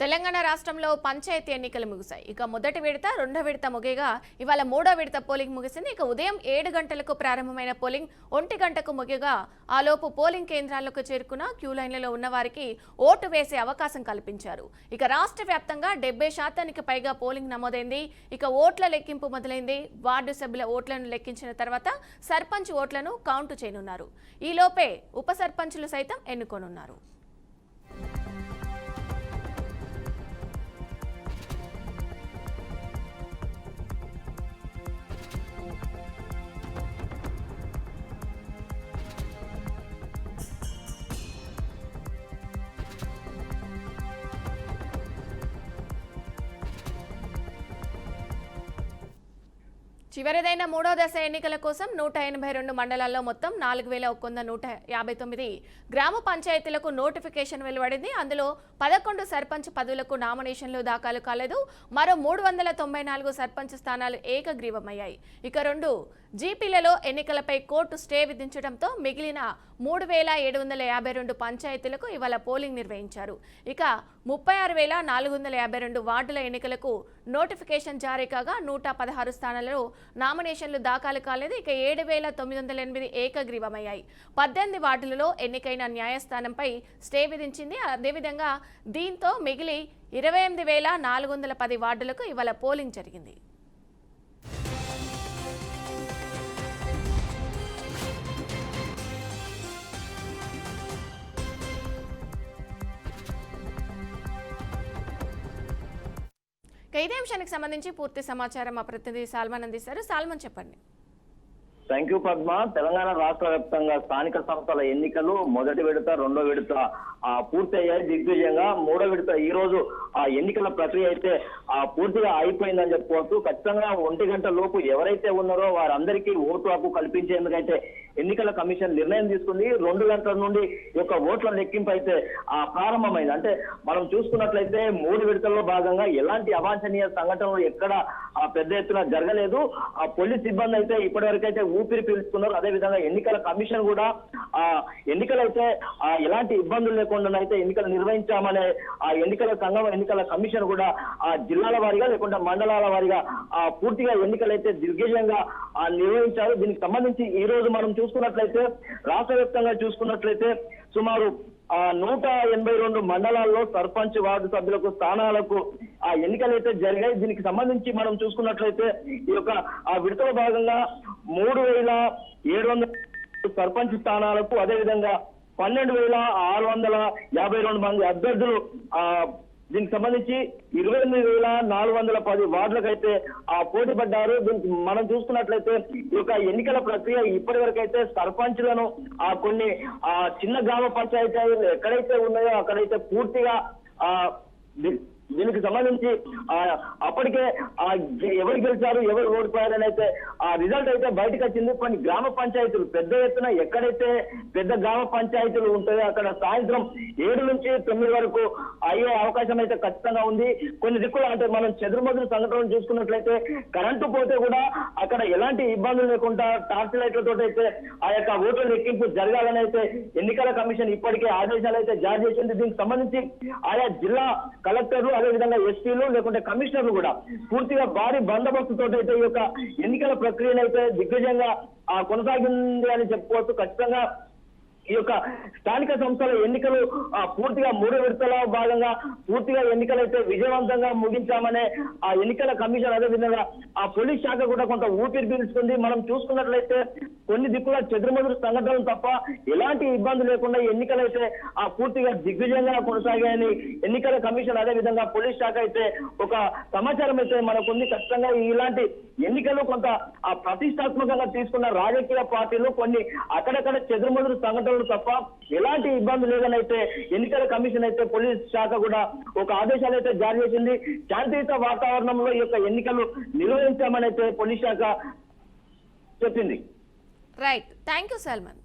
తెలంగాణ రాష్ట్రంలో పంచాయతీ ఎన్నికలు ముగిశాయి. ఇక మొదటి విడత, రెండో విడత ముగియగా ఇవాళ మూడో విడత పోలింగ్ ముగిసింది. ఇక ఉదయం 7 గంటలకు ప్రారంభమైన పోలింగ్ 1 గంటకు ముగియగా ఆలోపు పోలింగ్ కేంద్రాలకు చేరుకున్న క్యూ లైన్లలో ఉన్న వారికి ఓటు వేసే అవకాశం కల్పించారు. ఇక రాష్ట్ర వ్యాప్తంగా 70% పైగా పోలింగ్ నమోదైంది. ఇక ఓట్ల లెక్కింపు మొదలైంది. వార్డు సభ్యుల ఓట్లను లెక్కించిన తర్వాత సర్పంచ్ ఓట్లను కౌంటు చేయనున్నారు. ఈలోపే ఉప సర్పంచులు సైతం ఎన్నుకోనున్నారు. చివరిదైన మూడో దశ ఎన్నికల కోసం 182 మండలాల్లో మొత్తం 4159 గ్రామ పంచాయతీలకు నోటిఫికేషన్ వెలువడింది. అందులో 11 సర్పంచ్ పదవులకు నామినేషన్లు దాఖలు కాలేదు. మరో 394 సర్పంచ్ స్థానాలు ఏకగ్రీవమయ్యాయి. ఇక 2 జీపీలలో ఎన్నికలపై కోర్టు స్టే విధించడంతో మిగిలిన 3752 పంచాయతీలకు ఇవాళ పోలింగ్ నిర్వహించారు. ఇక 36452 వార్డుల ఎన్నికలకు నోటిఫికేషన్ జారీ కాగా 116 స్థానాలలో నామినేషన్లు దాఖలు కాలేదు. ఇక 7908 ఏకగ్రీవమయ్యాయి. 18 వార్డులలో ఎన్నికైన న్యాయస్థానంపై స్టే విధించింది. అదేవిధంగా దీంతో మిగిలి 28410 వార్డులకు ఇవాళ పోలింగ్ జరిగింది. ఇదే అంశానికి సంబంధించి పూర్తి సమాచారం మా ప్రతినిధి సాల్మన్ అందిస్తారు. సాల్మన్, చెప్పండి. Thank you Padma. తెలంగాణ రాష్ట్ర వ్యాప్తంగా స్థానిక సంస్థల ఎన్నికలు మొదటి విడత, రెండో విడత పూర్తయ్యాయి దిగ్విజయంగా. మూడో విడత ఈ రోజు ఆ ఎన్నికల ప్రక్రియ అయితే పూర్తిగా అయిపోయిందని చెప్పుకోవచ్చు. ఖచ్చితంగా 1 గంట లోపు ఎవరైతే ఉన్నారో వారందరికీ ఓటు హక్కు కల్పించేందుకైతే ఎన్నికల కమిషన్ నిర్ణయం తీసుకుంది. 2 గంటల నుండి ఈ యొక్క ఓట్ల లెక్కింపు అయితే ప్రారంభమైంది. అంటే మనం చూసుకున్నట్లయితే 3 విడతల్లో భాగంగా ఎలాంటి అవాంఛనీయ సంఘటనలు ఎక్కడ పెద్ద ఎత్తున జరగలేదు. ఆ పోలీస్ సిబ్బంది అయితే ఇప్పటివరకైతే ఊపిరి పీల్చుకున్నారు. అదేవిధంగా ఎన్నికల కమిషన్ కూడా ఎన్నికలైతే ఎలాంటి ఇబ్బందులు లేకుండా అయితే ఎన్నికలు నిర్వహించామనే ఆ ఎన్నికల సంఘం, ఎన్నికల కమిషన్ కూడా ఆ జిల్లాల వారీగా లేకుంటే మండలాల వారీగా పూర్తిగా ఎన్నికలైతే దిగ్విజయంగా నిర్వహించారు. దీనికి సంబంధించి ఈ రోజు మనం చూసుకున్నట్లయితే రాష్ట్ర వ్యాప్తంగా చూసుకున్నట్లయితే సుమారు 182 మండలాల్లో సర్పంచ్, వార్డు సభ్యులకు స్థానాలకు ఆ ఎన్నికలైతే జరిగాయి. దీనికి సంబంధించి మనం చూసుకున్నట్లయితే ఈ యొక్క ఆ విడతలో భాగంగా 3752 సర్పంచ్ స్థానాలకు, అదేవిధంగా 12652 మంది అభ్యర్థులు దీనికి సంబంధించి 28410 వార్డులకైతే పోటీ పడ్డారు. దీనికి మనం చూసుకున్నట్లయితే ఈ యొక్క ఎన్నికల ప్రక్రియ ఇప్పటి వరకు అయితే సర్పంచ్లను కొన్ని చిన్న గ్రామ పంచాయతీలు ఎక్కడైతే ఉన్నాయో అక్కడైతే పూర్తిగా దీనికి సంబంధించి అప్పటికే ఎవరు గెలిచారు, ఎవరు ఓడిపోయారని అయితే రిజల్ట్ అయితే బయటకు వచ్చింది. కొన్ని గ్రామ పంచాయతీలు పెద్ద ఎత్తున ఎక్కడైతే పెద్ద గ్రామ పంచాయతీలు ఉంటాయో అక్కడ సాయంత్రం 7 నుంచి 9 వరకు అయ్యే అవకాశం అయితే ఖచ్చితంగా ఉంది. కొన్ని దిక్కులు అంటే మనం చెదురుమదురు సంఘటనలు చూసుకున్నట్లయితే కరెంటు పోతే కూడా అక్కడ ఎలాంటి ఇబ్బందులు లేకుండా టార్చ్ లైట్లతో అయితే ఆ యొక్క ఓట్ల లెక్కింపు జరగాలని అయితే ఎన్నికల కమిషన్ ఇప్పటికే ఆదేశాలు అయితే జారీ చేసింది. దీనికి సంబంధించి ఆయా జిల్లా కలెక్టర్లు, అదేవిధంగా ఎస్పీలు లేకుంటే కమిషనర్లు కూడా పూర్తిగా భారీ బందోబస్తుతో అయితే ఈ యొక్క ఎన్నికల ప్రక్రియను అయితే దిగ్విజయంగా కొనసాగింది అని చెప్పుకోవచ్చు. ఖచ్చితంగా ఈ యొక్క స్థానిక సంస్థల ఎన్నికలు పూర్తిగా 3 విడతల భాగంగా పూర్తిగా ఎన్నికలైతే విజయవంతంగా ముగించామనే ఆ ఎన్నికల కమిషన్, అదేవిధంగా ఆ పోలీస్ శాఖ కూడా కొంత ఊపిరి పీల్చుకుంది. మనం చూసుకున్నట్లయితే కొన్ని దిక్కుల చెదురుమదురు సంఘటనలు తప్ప ఎలాంటి ఇబ్బంది లేకుండా ఎన్నికలైతే పూర్తిగా దిగ్విజయంగా కొనసాగాయని ఎన్నికల కమిషన్, అదేవిధంగా పోలీస్ శాఖ అయితే ఒక సమాచారం అయితే మనకుంది. ఖచ్చితంగా ఇలాంటి ఎన్నికలు కొంత ప్రతిష్టాత్మకంగా తీసుకున్న రాజకీయ పార్టీలు కొన్ని అక్కడక్కడ చెదురుమదురు సంఘటనలు తప్ప ఎలాంటి ఇబ్బంది లేదని అయితే ఎన్నికల కమిషన్ అయితే పోలీస్ శాఖ కూడా ఒక ఆదేశాలు అయితే జారీ చేసింది. శాంతియుత వాతావరణంలో ఈ యొక్క ఎన్నికలు నిర్వహించామని అయితే పోలీస్ శాఖ చెప్పింది. Right, thank you Salman.